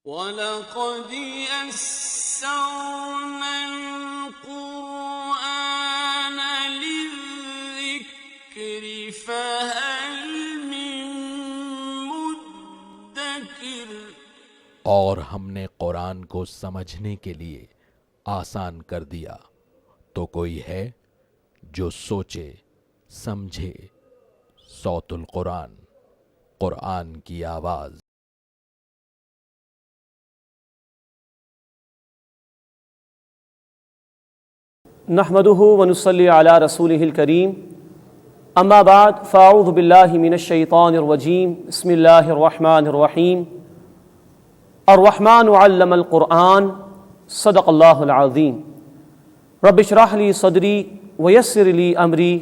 وَلَقَدْ يَسَّرْنَا الْقُرْآنَ لِلذِّكْرِ فَهَلْ مِن مُّدَّكِرٍ۔ اور ہم نے قرآن کو سمجھنے کے لیے آسان کر دیا، تو کوئی ہے جو سوچے سمجھے۔ صوت القرآن، قرآن کی آواز۔ نحمده ونصلي على رسوله الكريم، اما بعد فاعوذ بالله من الشيطان الرجيم، بسم الله الرحمن الرحيم۔ الرحمن علم القرآن، صدق الله العظيم۔ رب اشرح لي صدري ويسر لي امري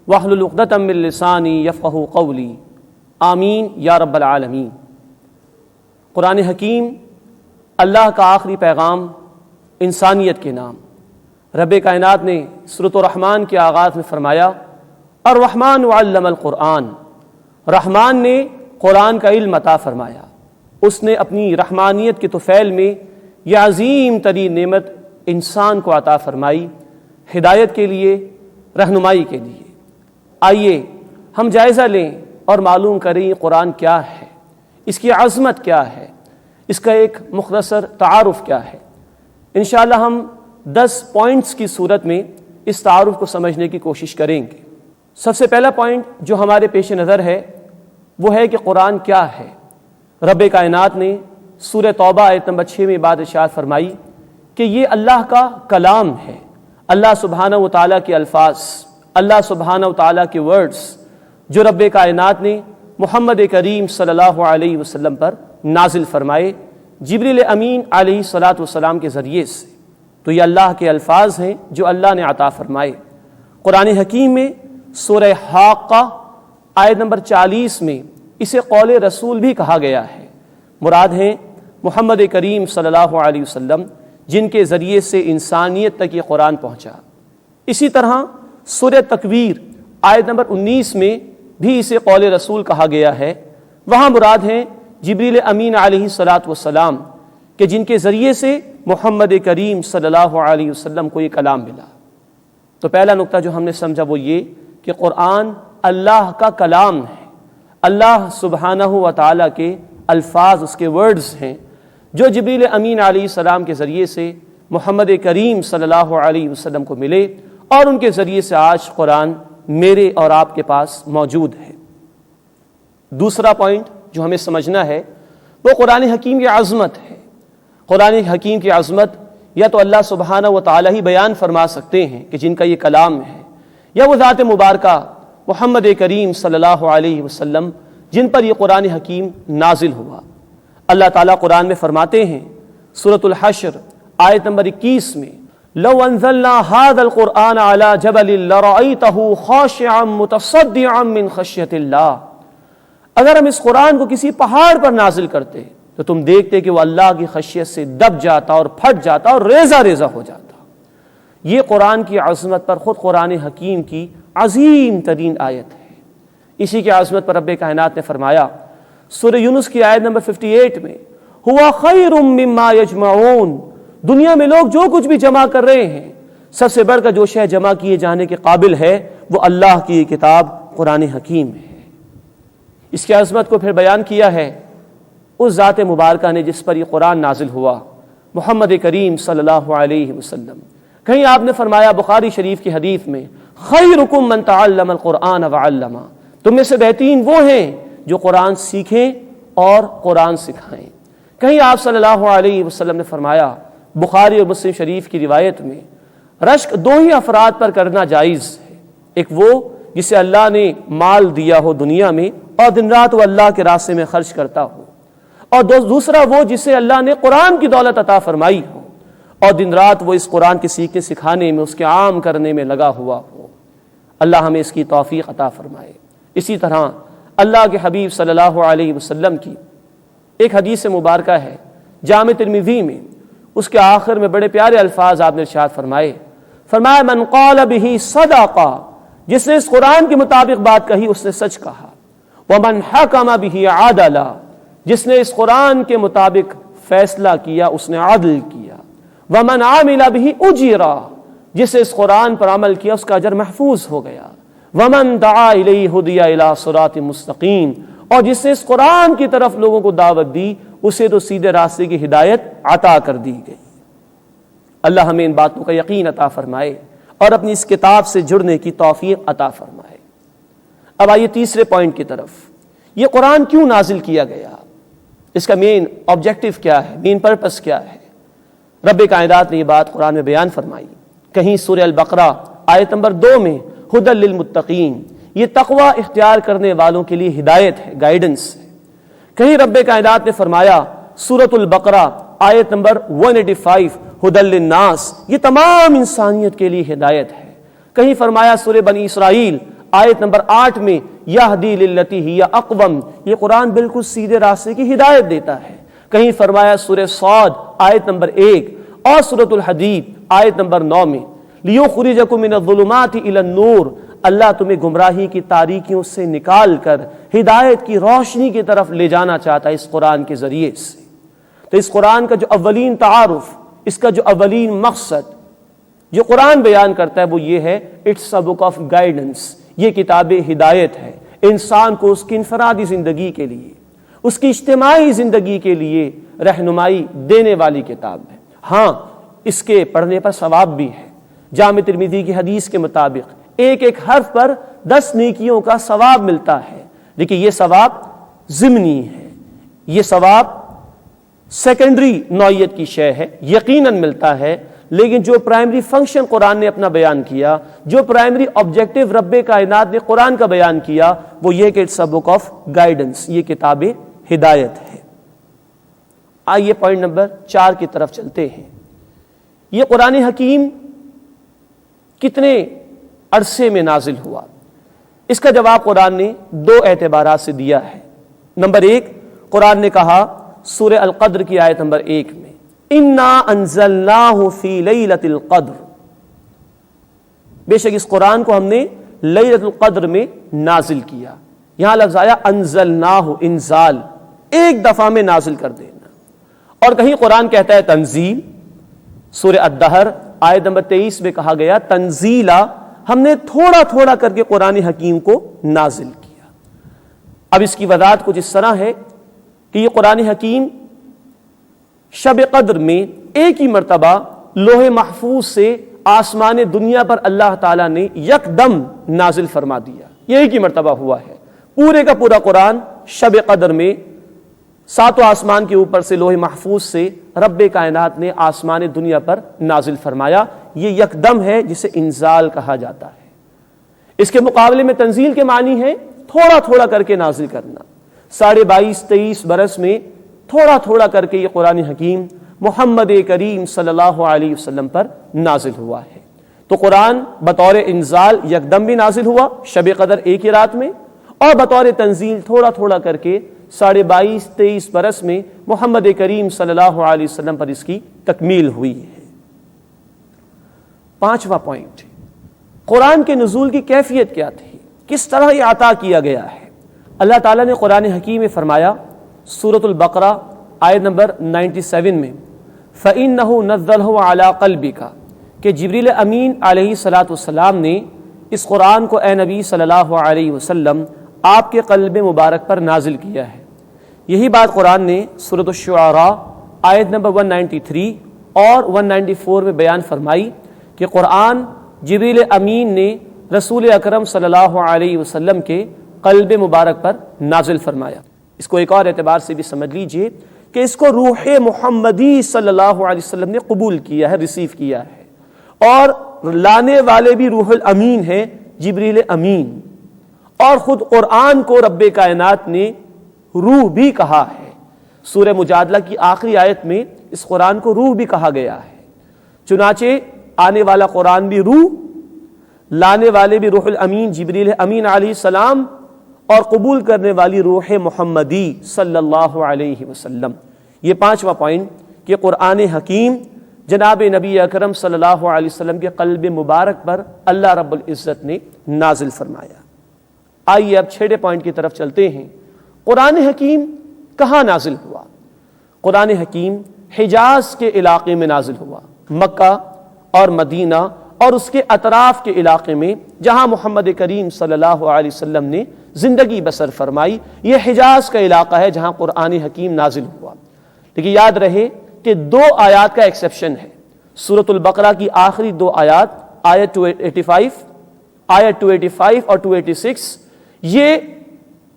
واحلل عقدة من لساني يفقهوا قولي، آمین یا رب العالمین۔ قرآن حکیم اللہ کا آخری پیغام انسانیت کے نام۔ رب کائنات نے سورۃ الرحمن کے آغاز میں فرمایا الرحمن علم القرآن، رحمان نے قرآن کا علم عطا فرمایا۔ اس نے اپنی رحمانیت کے طفیل میں یہ عظیم ترین نعمت انسان کو عطا فرمائی، ہدایت کے لیے، رہنمائی کے لیے۔ آئیے ہم جائزہ لیں اور معلوم کریں یہ قرآن کیا ہے، اس کی عظمت کیا ہے، اس کا ایک مختصر تعارف کیا ہے۔ انشاءاللہ ہم 10 پوائنٹس کی صورت میں اس تعارف کو سمجھنے کی کوشش کریں گے۔ سب سے پہلا پوائنٹ جو ہمارے پیش نظر ہے وہ ہے کہ قرآن کیا ہے۔ رب کائنات نے سورہ توبہ آیت نمبر 6 میں بات ارشاد فرمائی کہ یہ اللہ کا کلام ہے، اللہ سبحانہ و تعالیٰ کے الفاظ، اللہ سبحانہ و تعالیٰ کے ورڈز جو رب کائنات نے محمد کریم صلی اللہ علیہ وسلم پر نازل فرمائے جبریل امین علیہ الصلاۃ والسلام کے ذریعے سے۔ تو یہ اللہ کے الفاظ ہیں جو اللہ نے عطا فرمائے۔ قرآن حکیم میں سورہ حاقہ آیت نمبر 40 میں اسے قول رسول بھی کہا گیا ہے۔ مراد ہیں محمد کریم صلی اللہ علیہ وسلم جن کے ذریعے سے انسانیت تک یہ قرآن پہنچا۔ اسی طرح سورہ تکویر آیت نمبر 19 میں بھی اسے قول رسول کہا گیا ہے۔ وہاں مراد ہیں جبریل امین علیہ الصلاۃ والسلام کہ جن کے ذریعے سے محمد کریم صلی اللہ علیہ وسلم کو یہ کلام ملا۔ تو پہلا نقطہ جو ہم نے سمجھا وہ یہ کہ قرآن اللہ کا کلام ہے، اللہ سبحانہ و تعالیٰ کے الفاظ، اس کے ورڈز ہیں جو جبریل امین علیہ السلام کے ذریعے سے محمد کریم صلی اللہ علیہ وسلم کو ملے اور ان کے ذریعے سے آج قرآن میرے اور آپ کے پاس موجود ہے۔ دوسرا پوائنٹ جو ہمیں سمجھنا ہے وہ قرآن حکیم کی عظمت ہے۔ قرآن حکیم کی عظمت یا تو اللہ سبحانہ و تعالیٰ ہی بیان فرما سکتے ہیں کہ جن کا یہ کلام ہے، یا وہ ذات مبارکہ محمد کریم صلی اللہ علیہ وسلم جن پر یہ قرآن حکیم نازل ہوا۔ اللہ تعالیٰ قرآن میں فرماتے ہیں سورۃ الحشر آیت نمبر 21 میں لو انزلنا هذا القرآن على جبل لرأيته خاشعا متصدعا من خشية اللہ، اگر ہم اس قرآن کو کسی پہاڑ پر نازل کرتے تو تم دیکھتے کہ وہ اللہ کی خشیت سے دب جاتا اور پھٹ جاتا اور ریزہ ریزہ ہو جاتا۔ یہ قرآن کی عظمت پر خود قرآن حکیم کی عظیم ترین آیت ہے۔ اسی کی عظمت پر رب کائنات نے فرمایا سورہ یونس کی آیت نمبر 58 میں ہوا خیر مما یجمعون، دنیا میں لوگ جو کچھ بھی جمع کر رہے ہیں سب سے بڑھ کر جو شے جمع کیے جانے کے قابل ہے وہ اللہ کی یہ کتاب قرآن حکیم ہے۔ اس کی عظمت کو پھر بیان کیا ہے اس ذات مبارکہ نے جس پر یہ قرآن نازل ہوا، محمد کریم صلی اللہ علیہ وسلم۔ کہیں آپ نے فرمایا بخاری شریف کی حدیث میں خیرکم من تعلم القرآن وعلمہ، تم میں سے بہترین وہ ہیں جو قرآن سیکھیں اور قرآن سکھائیں۔ کہیں آپ صلی اللہ علیہ وسلم نے فرمایا بخاری اور مسلم شریف کی روایت میں رشک 2 ہی افراد پر کرنا جائز ہے، ایک وہ جسے اللہ نے مال دیا ہو دنیا میں اور دن رات وہ اللہ کے راستے میں خرچ کرتا ہو، اور دوسرا وہ جسے اللہ نے قرآن کی دولت عطا فرمائی ہو اور دن رات وہ اس قرآن کے سیکھنے سکھانے میں، اس کے عام کرنے میں لگا ہوا ہو۔ اللہ ہمیں اس کی توفیق عطا فرمائے۔ اسی طرح اللہ کے حبیب صلی اللہ علیہ وسلم کی ایک حدیث مبارکہ ہے جامع ترمذی میں، اس کے آخر میں بڑے پیارے الفاظ آپ نے ارشاد فرمایا من قال به صدق، جس نے اس قرآن کے مطابق بات کہی اس نے سچ کہا، ومن حکم به عدل، جس نے اس قرآن کے مطابق فیصلہ کیا، اس نے عدل کیا۔ وَمَنْ عَمِلَ بِهِ أُجِرَ، جس نے اس قرآن پر عمل کیا اس کا اجر محفوظ ہو گیا۔ وَمَنْ دَعَا إِلَيْهِ هُدِيَ إِلَىٰ صِرَاطٍ مُسْتَقِيمٍ، اور جس نے اس قرآن کی طرف لوگوں کو دعوت دی اسے تو سیدھے راستے کی ہدایت عطا کر دی گئی۔ اللہ ہمیں ان باتوں کا یقین عطا فرمائے اور اپنی اس کتاب سے جڑنے کی توفیق عطا فرمائے۔ اب آئیے تیسرے پوائنٹ کی طرف۔ یہ قرآن کیوں نازل کیا گیا؟ اس کا مین آبجیکٹو کیا ہے، مین پرپس کیا ہے؟ رب کائنات نے یہ بات قرآن میں بیان فرمائی۔ کہیں سورہ البقرہ آیت نمبر 2 میں ہدی للمتقین، یہ تقوی اختیار کرنے والوں کے لیے ہدایت ہے، گائیڈنس ہے۔ کہیں رب کائنات نے فرمایا سورۃ البقرہ آیت نمبر 185 ہدی للناس، یہ تمام انسانیت کے لیے ہدایت ہے۔ کہیں فرمایا سورہ بنی اسرائیل آیت نمبر 8 میں یہدی للتی ہی اقوم، یہ قرآن بالکل سیدھے راستے کی ہدایت دیتا ہے۔ کہیں فرمایا سورہ صاد آیت نمبر 1 اور سورۃ الحدید آیت نمبر 9 میں لیخرجکم من الظلمات الی النور، اللہ تمہیں گمراہی کی تاریکیوں سے نکال کر ہدایت کی روشنی کی طرف لے جانا چاہتا ہے اس قرآن کے ذریعے سے۔ تو اس قرآن کا جو اولین تعارف، اس کا جو اولین مقصد جو قرآن بیان کرتا ہے وہ یہ ہے، it's a book of guidance, یہ کتاب ہدایت ہے انسان کو اس کی انفرادی زندگی کے لیے، اس کی اجتماعی زندگی کے لیے رہنمائی دینے والی کتاب ہے۔ ہاں، اس کے پڑھنے پر ثواب بھی ہے۔ جامع ترمذی کی حدیث کے مطابق ایک ایک حرف پر 10 نیکیوں کا ثواب ملتا ہے، لیکن یہ ثواب ضمنی ہے، یہ ثواب سیکنڈری نوعیت کی شے ہے، یقیناً ملتا ہے، لیکن جو پرائمری فنکشن قرآن نے اپنا بیان کیا، جو پرائمری آبجیکٹو رب کائنات نے قرآن کا بیان کیا، وہ یہ کہ it's a book of guidance, یہ کتاب ہدایت ہے۔ آئیے پوائنٹ نمبر 4 کی طرف چلتے ہیں۔ یہ قرآن حکیم کتنے عرصے میں نازل ہوا؟ اس کا جواب قرآن نے 2 اعتبارات سے دیا ہے۔ نمبر 1، قرآن نے کہا سورہ القدر کی آیت نمبر 1 میں انا انزلناہ فی لیلۃ القدر، بے شک اس قرآن کو ہم نے لیلۃ القدر میں نازل کیا۔ یہاں لفظ آیا انزلناہ، انزال، ایک دفعہ میں نازل کر دینا۔ اور کہیں قرآن کہتا ہے تنزیل، سورہ الدہر آیت نمبر 23 میں کہا گیا تنزیلا، ہم نے تھوڑا تھوڑا کر کے قرآن حکیم کو نازل کیا۔ اب اس کی وضاحت کچھ اس طرح ہے کہ یہ قرآن حکیم شب قدر میں ایک ہی مرتبہ لوح محفوظ سے آسمان دنیا پر اللہ تعالیٰ نے یکدم نازل فرما دیا، یہ ایک ہی مرتبہ ہوا ہے۔ پورے کا پورا قرآن شب قدر میں 7 آسمان کے اوپر سے لوح محفوظ سے رب کائنات نے آسمان دنیا پر نازل فرمایا، یہ یکدم ہے جسے انزال کہا جاتا ہے۔ اس کے مقابلے میں تنزیل کے معنی ہے تھوڑا تھوڑا کر کے نازل کرنا۔ 22-23 برس میں تھوڑا تھوڑا کر کے یہ قرآن حکیم محمد کریم صلی اللہ علیہ وسلم پر نازل ہوا ہے۔ تو قرآن بطور انزال یکدم بھی نازل ہوا شب قدر ایک ہی رات میں، اور بطور تنزیل تھوڑا تھوڑا کر کے 22-23 برس میں محمد کریم صلی اللہ علیہ وسلم پر اس کی تکمیل ہوئی ہے۔ 5واں پوائنٹ، قرآن کے نزول کی کیفیت کیا تھی، کس طرح یہ عطا کیا گیا ہے؟ اللہ تعالیٰ نے قرآن حکیم میں فرمایا سورۃ البقرہ آیت نمبر 97 میں فَإِنَّهُ نَزَّلَهُ عَلَىٰ قَلْبِكَ، کہ جبریل امین علیہ الصلاۃ والسلام نے اس قرآن کو اے نبی صلی اللہ علیہ وسلم آپ کے قلب مبارک پر نازل کیا ہے۔ یہی بات قرآن نے سورۃ الشعراء آیت نمبر 193 اور 194 میں بیان فرمائی کہ قرآن جبریل امین نے رسول اکرم صلی اللہ علیہ وسلم کے قلب مبارک پر نازل فرمایا۔ اس کو ایک اور اعتبار سے بھی سمجھ لیجئے کہ اس کو روح محمدی صلی اللہ علیہ وسلم نے قبول کیا ہے، ریسیو کیا ہے، اور لانے والے بھی روح الامین ہیں، جبریل امین، اور خود قرآن کو رب کائنات نے روح بھی کہا ہے۔ سورہ مجادلہ کی آخری آیت میں اس قرآن کو روح بھی کہا گیا ہے۔ چنانچہ آنے والا قرآن بھی روح، لانے والے بھی روح الامین جبریل امین علیہ السلام، اور قبول کرنے والی روح محمدی صلی اللہ علیہ وسلم۔ یہ 5واں پوائنٹ کہ قرآن حکیم جناب نبی اکرم صلی اللہ علیہ وسلم کے قلب مبارک پر اللہ رب العزت نے نازل فرمایا۔ آئیے اب 6 پوائنٹ کی طرف چلتے ہیں۔ قرآن حکیم کہاں نازل ہوا؟ قرآن حکیم حجاز کے علاقے میں نازل ہوا، مکہ اور مدینہ اور اس کے اطراف کے علاقے میں جہاں محمد کریم صلی اللہ علیہ وسلم نے زندگی بسر فرمائی، یہ حجاز کا علاقہ ہے جہاں قرآن حکیم نازل ہوا۔ لیکن یاد رہے کہ 2 آیات کا ایکسیپشن ہے۔ سورۃ البقرہ کی آخری 2 آیات، آیت 285 اور 286، یہ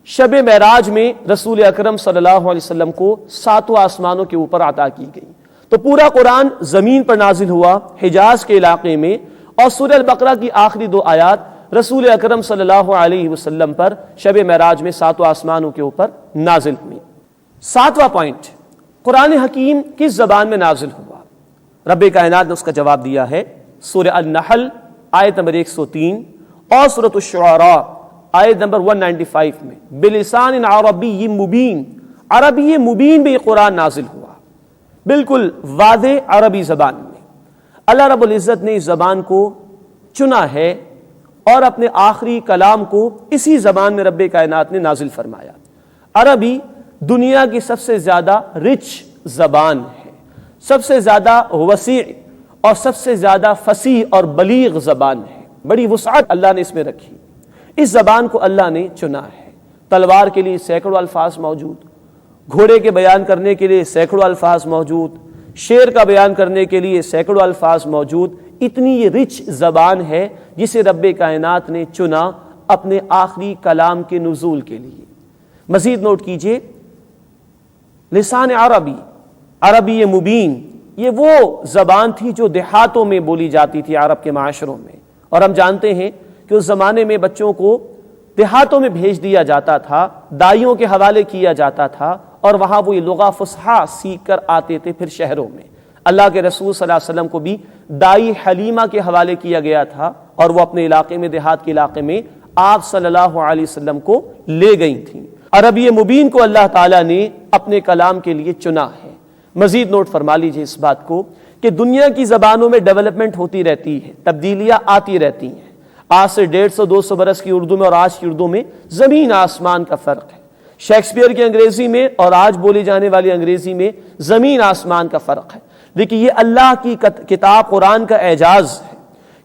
شب معراج میں رسول اکرم صلی اللہ علیہ وسلم کو 7 آسمانوں کے اوپر عطا کی گئی۔ تو پورا قرآن زمین پر نازل ہوا حجاز کے علاقے میں، اور سورہ البقرہ کی آخری 2 آیات رسول اکرم صلی اللہ علیہ وسلم پر شب معراج میں 7 آسمانوں کے اوپر نازل ہوئی۔ 7واں پوائنٹ، قرآن حکیم کس زبان میں نازل ہوا؟ رب کائنات نے اس کا جواب دیا ہے سورہ النحل آیت نمبر 103 اور سورۃ الشعراء آیت نمبر 195 میں، بلسان عربی مبین، عربی مبین میں یہ قرآن نازل ہوا، بالکل واضح عربی زبان میں۔ اللہ رب العزت نے اس زبان کو چنا ہے اور اپنے آخری کلام کو اسی زبان میں رب کائنات نے نازل فرمایا۔ عربی دنیا کی سب سے زیادہ رچ زبان ہے، سب سے زیادہ وسیع اور سب سے زیادہ فصیح اور بلیغ زبان ہے، بڑی وسعت اللہ نے اس میں رکھی۔ اس زبان کو اللہ نے چنا ہے۔ تلوار کے لیے سینکڑوں الفاظ موجود، گھوڑے کے بیان کرنے کے لیے سینکڑوں الفاظ موجود، شیر کا بیان کرنے کے لیے سینکڑوں الفاظ موجود۔ اتنی یہ رچ زبان ہے جسے رب کائنات نے چنا اپنے آخری کلام کے نزول کے لیے۔ مزید نوٹ کیجئے، لسان عربی، عربی مبین، یہ وہ زبان تھی جو دیہاتوں میں بولی جاتی تھی عرب کے معاشروں میں، اور ہم جانتے ہیں کہ اس زمانے میں بچوں کو دیہاتوں میں بھیج دیا جاتا تھا، دائیوں کے حوالے کیا جاتا تھا، اور وہاں وہ یہ لغہ فصحیٰ سیکھ کر آتے تھے پھر شہروں میں۔ اللہ کے رسول صلی اللہ علیہ وسلم کو بھی دائی حلیمہ کے حوالے کیا گیا تھا، اور وہ اپنے علاقے میں، دیہات کے علاقے میں آپ صلی اللہ علیہ وسلم کو لے گئی تھیں۔ عربی مبین کو اللہ تعالیٰ نے اپنے کلام کے لیے چنا ہے۔ مزید نوٹ فرما لیجیے اس بات کو کہ دنیا کی زبانوں میں ڈیولپمنٹ ہوتی رہتی ہے، تبدیلیاں آتی رہتی ہیں۔ آج سے 150-200 برس کی اردو میں اور آج کی اردو میں زمین آسمان کا فرق ہے۔ شیکسپیئر کی انگریزی میں اور آج بولی جانے والی انگریزی میں زمین آسمان کا فرق ہے۔ لیکن یہ اللہ کی کتاب قرآن کا اعجاز ہے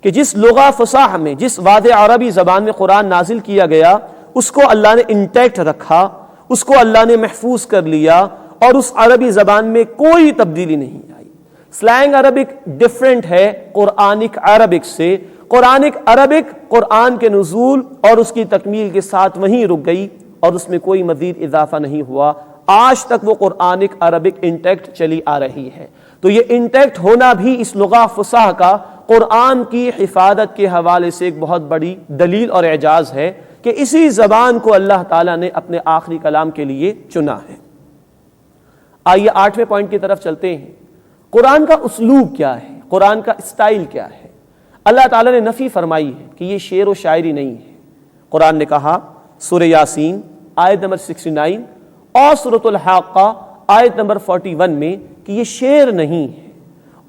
کہ جس لغہ فصاح میں، جس واضح عربی زبان میں قرآن نازل کیا گیا، اس کو اللہ نے انٹیکٹ رکھا، اس کو اللہ نے محفوظ کر لیا، اور اس عربی زبان میں کوئی تبدیلی نہیں آئی۔ سلینگ عربک ڈیفرنٹ ہے قرآنک عربک سے۔ قرآنک عربک قرآن کے نزول اور اس کی تکمیل کے ساتھ وہیں رک گئی، اور اس میں کوئی مزید اضافہ نہیں ہوا۔ آج تک وہ قرآنک عربک انٹیکٹ چلی آ رہی ہے۔ تو یہ انٹیکٹ ہونا بھی اس لغہ فصاح کا قرآن کی حفاظت کے حوالے سے ایک بہت بڑی دلیل اور اعجاز ہے کہ اسی زبان کو اللہ تعالیٰ نے اپنے آخری کلام کے لیے چنا ہے۔ آئیے 8ویں پوائنٹ کی طرف چلتے ہیں۔ قرآن کا اسلوب کیا ہے؟ قرآن کا اسٹائل کیا ہے؟ اللہ تعالیٰ نے نفی فرمائی ہے کہ یہ شعر و شاعری نہیں ہے۔ قرآن نے کہا سورہ یاسین آیت نمبر 69 اور سورۃ الحاقہ آیت نمبر 41 میں کہ یہ شعر نہیں ہے،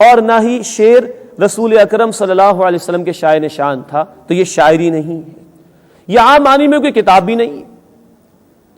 اور نہ ہی شعر رسول اکرم صلی اللہ علیہ وسلم کے شائن شان تھا، تو یہ شاعری نہیں ہے۔ یہ عام معنی میں کوئی کتاب بھی نہیں،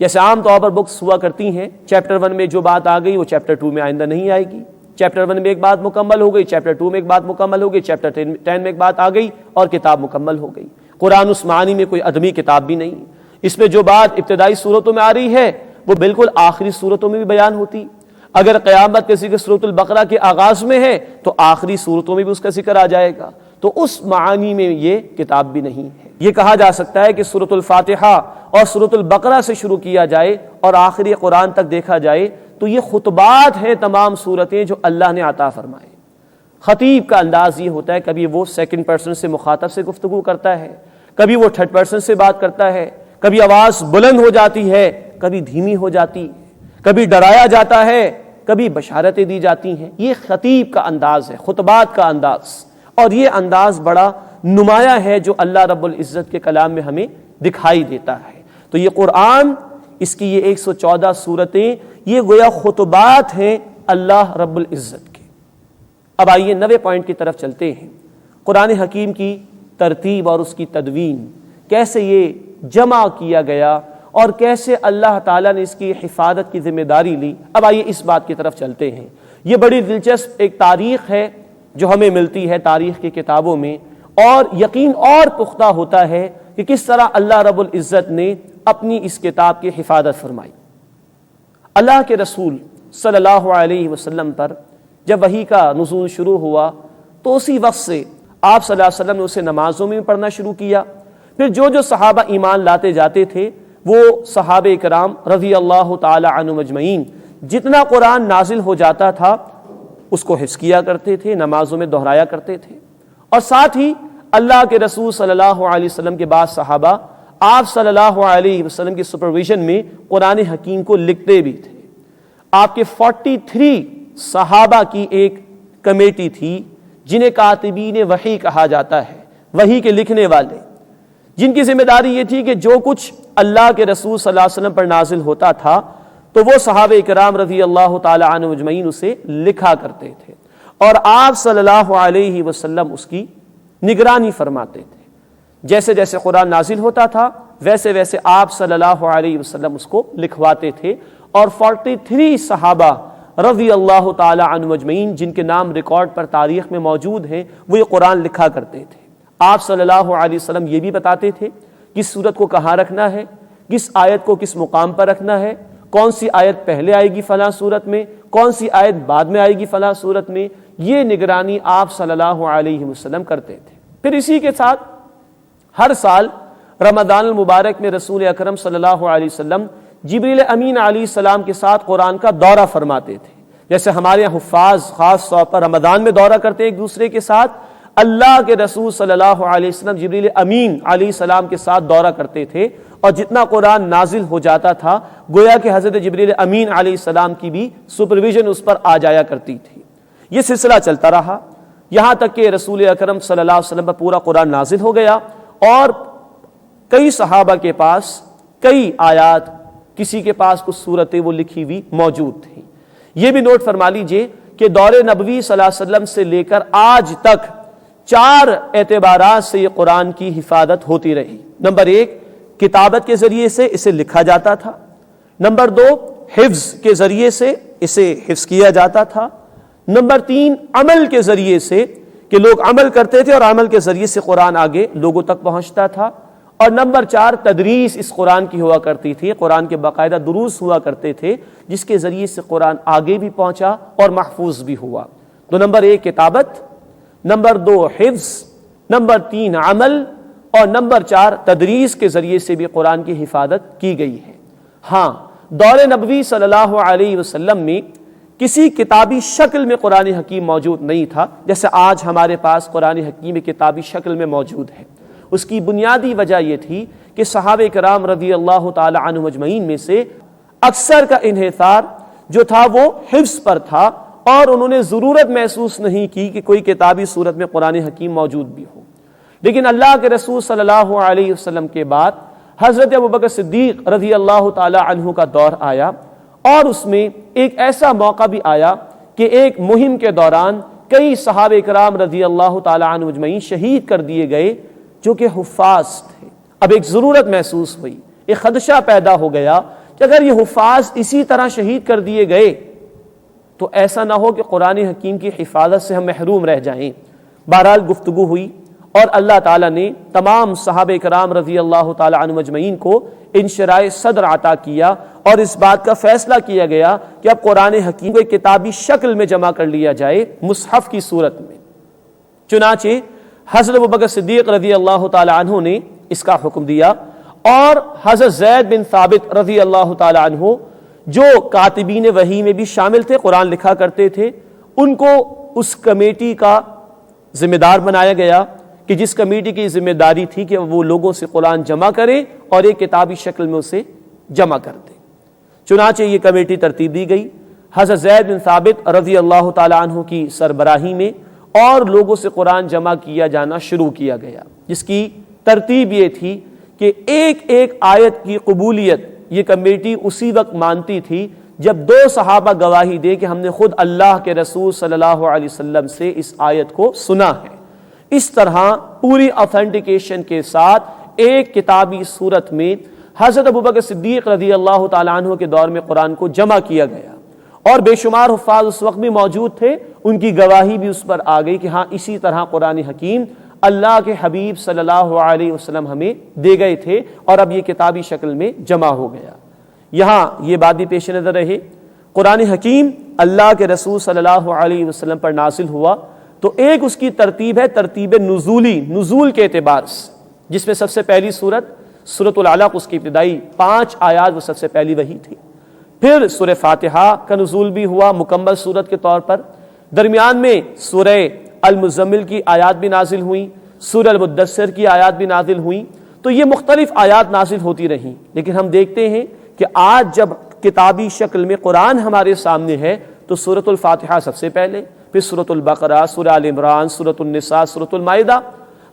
جیسے عام طور پر بکس ہوا کرتی ہیں، چیپٹر 1 میں جو بات آ گئی وہ چیپٹر 2 میں آئندہ نہیں آئے گی، چیپٹر 1 میں ایک بات مکمل ہو گئی، چیپٹر 2 میں ایک بات مکمل ہو گئی، چیپٹر 10 میں ایک بات آ گئی اور کتاب مکمل ہو گئی۔ قرآن اس معنی میں کوئی ادبی کتاب بھی نہیں، اس میں جو بات ابتدائی صورتوں میں آ رہی ہے وہ بالکل آخری صورتوں میں بھی بیان ہوتی۔ اگر قیامت کا ذکر سورۃ البقرہ کے آغاز میں ہے تو آخری صورتوں میں بھی اس کا ذکر آ جائے گا، تو اس معنی میں یہ کتاب بھی نہیں ہے۔ یہ کہا جا سکتا ہے کہ سورۃ الفاتحہ اور سورۃ البقرہ سے شروع کیا جائے اور آخری قرآن تک دیکھا جائے تو یہ خطبات ہیں، تمام صورتیں جو اللہ نے عطا فرمائے۔ خطیب کا انداز یہ ہوتا ہے، کبھی وہ سیکنڈ پرسن سے مخاطب سے گفتگو کرتا ہے، کبھی وہ تھرڈ پرسن سے بات کرتا ہے، کبھی آواز بلند ہو جاتی ہے، کبھی دھیمی ہو جاتی ہے، کبھی ڈرایا جاتا ہے، کبھی بشارتیں دی جاتی ہیں۔ یہ خطیب کا انداز ہے، خطبات کا انداز، اور یہ انداز بڑا نمایاں ہے جو اللہ رب العزت کے کلام میں ہمیں دکھائی دیتا ہے۔ تو یہ قرآن، اس کی یہ 114 سورتیں، یہ گویا خطبات ہیں اللہ رب العزت کے۔ اب آئیے 9ویں پوائنٹ کی طرف چلتے ہیں۔ قرآن حکیم کی ترتیب اور اس کی تدوین، کیسے یہ جمع کیا گیا اور کیسے اللہ تعالیٰ نے اس کی حفاظت کی ذمہ داری لی۔ اب آئیے اس بات کی طرف چلتے ہیں۔ یہ بڑی دلچسپ ایک تاریخ ہے جو ہمیں ملتی ہے تاریخ کی کتابوں میں، اور یقین اور پختہ ہوتا ہے کہ کس طرح اللہ رب العزت نے اپنی اس کتاب کی حفاظت فرمائی۔ اللہ کے رسول صلی اللہ علیہ وسلم پر جب وحی کا نزول شروع ہوا تو اسی وقت سے آپ صلی اللہ علیہ وسلم نے اسے نمازوں میں پڑھنا شروع کیا۔ پھر جو صحابہ ایمان لاتے جاتے تھے وہ صحابہ کرام رضی اللہ تعالی عنہم اجمعین جتنا قرآن نازل ہو جاتا تھا اس کو حفظ کیا کرتے تھے، نمازوں میں دہرایا کرتے تھے، اور ساتھ ہی اللہ کے رسول صلی اللہ علیہ وسلم کے بعد صحابہ آپ صلی اللہ علیہ وسلم کی سپرویژن میں قرآن حکیم کو لکھتے بھی تھے۔ آپ کے 43 صحابہ کی ایک کمیٹی تھی جنہیں کاتبین وحی کہا جاتا ہے، وحی کے لکھنے والے، جن کی ذمہ داری یہ تھی کہ جو کچھ اللہ کے رسول صلی اللہ علیہ وسلم پر نازل ہوتا تھا تو وہ صحابہ کرام رضی اللہ تعالی عنہ اجمعین اسے لکھا کرتے تھے، اور آپ صلی اللہ علیہ وسلم اس کی نگرانی فرماتے تھے۔ جیسے جیسے قرآن نازل ہوتا تھا ویسے ویسے آپ صلی اللہ علیہ وسلم اس کو لکھواتے تھے، اور 43 صحابہ رضی اللہ تعالی عنہ اجمعین جن کے نام ریکارڈ پر تاریخ میں موجود ہیں وہ یہ قرآن لکھا کرتے تھے۔ آپ صلی اللہ علیہ وسلم یہ بھی بتاتے تھے کس سورت کو کہاں رکھنا ہے، کس آیت کو کس مقام پر رکھنا ہے، کون سی آیت پہلے آئے گی فلاں سورت میں، کون سی آیت بعد میں آئے گی فلاں سورت میں۔ یہ نگرانی آپ صلی اللہ علیہ وسلم کرتے تھے۔ پھر اسی کے ساتھ ہر سال رمضان المبارک میں رسول اکرم صلی اللہ علیہ وسلم جبریل امین علیہ السلام کے ساتھ قرآن کا دورہ فرماتے تھے۔ جیسے ہمارے یہاں حفاظ خاص طور پر رمضان میں دورہ کرتے ایک دوسرے کے ساتھ، اللہ کے رسول صلی اللہ علیہ وسلم جبریل امین علیہ السلام کے ساتھ دورہ کرتے تھے، اور جتنا قرآن نازل ہو جاتا تھا گویا کہ حضرت جبریل امین علیہ السلام کی بھی سپرویژن اس پر آ جایا کرتی تھی۔ یہ سلسلہ چلتا رہا یہاں تک کہ رسول اکرم صلی اللہ علیہ وسلم پر پورا قرآن نازل ہو گیا، اور کئی صحابہ کے پاس کئی آیات، کسی کے پاس کچھ صورتیں وہ لکھی ہوئی موجود تھیں۔ یہ بھی نوٹ فرما لیجئے کہ دور نبوی صلی اللہ علیہ وسلم سے لے کر آج تک 4 اعتبارات سے یہ قرآن کی حفاظت ہوتی رہی۔ نمبر 1، کتابت کے ذریعے سے اسے لکھا جاتا تھا۔ نمبر 2، حفظ کے ذریعے سے اسے حفظ کیا جاتا تھا۔ نمبر 3، عمل کے ذریعے سے کہ لوگ عمل کرتے تھے اور عمل کے ذریعے سے قرآن آگے لوگوں تک پہنچتا تھا۔ اور نمبر 4، تدریس اس قرآن کی ہوا کرتی تھی، قرآن کے باقاعدہ دروس ہوا کرتے تھے جس کے ذریعے سے قرآن آگے بھی پہنچا اور محفوظ بھی ہوا۔ تو نمبر 1 کتابت، نمبر 2 حفظ، نمبر 3 عمل، اور نمبر 4 تدریس کے ذریعے سے بھی قرآن کی حفاظت کی گئی ہے۔ ہاں، دور نبوی صلی اللہ علیہ وسلم میں کسی کتابی شکل میں قرآن حکیم موجود نہیں تھا جیسے آج ہمارے پاس قرآن حکیم کتابی شکل میں موجود ہے۔ اس کی بنیادی وجہ یہ تھی کہ صحابہ کرام رضی اللہ تعالی عنہم اجمعین میں سے اکثر کا انحصار جو تھا وہ حفظ پر تھا، اور انہوں نے ضرورت محسوس نہیں کی کہ کوئی کتابی صورت میں قرآن حکیم موجود بھی ہو۔ لیکن اللہ کے رسول صلی اللہ علیہ وسلم کے بعد حضرت ابوبکر صدیق رضی اللہ تعالی عنہ کا دور آیا، اور اس میں ایک ایسا موقع بھی آیا کہ ایک مہم کے دوران کئی صحابہ کرام رضی اللہ تعالی عنہ اجمعین شہید کر دیے گئے جو کہ حفاظ تھے۔ اب ایک ضرورت محسوس ہوئی، ایک خدشہ پیدا ہو گیا کہ اگر یہ حفاظ اسی طرح شہید کر دیے گئے تو ایسا نہ ہو کہ قرآن حکیم کی حفاظت سے ہم محروم رہ جائیں۔ بہرحال گفتگو ہوئی، اور اللہ تعالیٰ نے تمام صحابہ کرام رضی اللہ تعالی عنہم اجمعین کو انشراح صدر عطا کیا، اور اس بات کا فیصلہ کیا گیا کہ اب قرآن حکیم کو ایک کتابی شکل میں جمع کر لیا جائے مصحف کی صورت میں۔ چنانچہ حضرت ابوبکر صدیق رضی اللہ تعالی عنہ نے اس کا حکم دیا، اور حضرت زید بن ثابت رضی اللہ تعالی عنہ جو کاتبین وحی میں بھی شامل تھے، قرآن لکھا کرتے تھے، ان کو اس کمیٹی کا ذمہ دار بنایا گیا کہ جس کمیٹی کی ذمہ داری تھی کہ وہ لوگوں سے قرآن جمع کرے اور ایک کتابی شکل میں اسے جمع کر دے۔ چنانچہ یہ کمیٹی ترتیب دی گئی حضرت زید بن ثابت رضی اللہ تعالی عنہ کی سربراہی میں، اور لوگوں سے قرآن جمع کیا جانا شروع کیا گیا، جس کی ترتیب یہ تھی کہ ایک ایک آیت کی قبولیت یہ کمیٹی اسی وقت مانتی تھی جب 2 صحابہ گواہی دے کہ ہم نے خود اللہ کے رسول صلی اللہ علیہ وسلم سے اس آیت کو سنا ہے۔ اس طرح پوری آتھینٹیکیشن کے ساتھ ایک کتابی صورت میں حضرت ابوبکر صدیق رضی اللہ تعالیٰ عنہ کے دور میں قرآن کو جمع کیا گیا، اور بے شمار حفاظ اس وقت بھی موجود تھے، ان کی گواہی بھی اس پر آ گئی کہ ہاں اسی طرح قرآن حکیم اللہ کے حبیب صلی اللہ علیہ وسلم ہمیں دے گئے تھے، اور اب یہ کتابی شکل میں جمع ہو گیا۔ یہاں یہ بات بھی پیش نظر رہے، قرآن حکیم اللہ کے رسول صلی اللہ علیہ وسلم پر نازل ہوا تو ایک اس کی ترتیب ہے، ترتیب نزولی، نزول کے اعتبار سے، جس میں سب سے پہلی سورۃ العلق، اس کی ابتدائی 5 آیات وہ سب سے پہلی وحی تھی۔ پھر سورہ فاتحہ کا نزول بھی ہوا مکمل سورت کے طور پر، درمیان میں سورہ المزمل کی آیات بھی نازل ہوئیں، سورہ المدثر کی آیات بھی نازل ہوئیں، تو یہ مختلف آیات نازل ہوتی رہیں۔ لیکن ہم دیکھتے ہیں کہ آج جب کتابی شکل میں قرآن ہمارے سامنے ہے تو سورۃ الفاتحہ سب سے پہلے، پھر سورۃ البقرہ، سورہ آل عمران، سورۃ النساء، سورۃ المائدہ،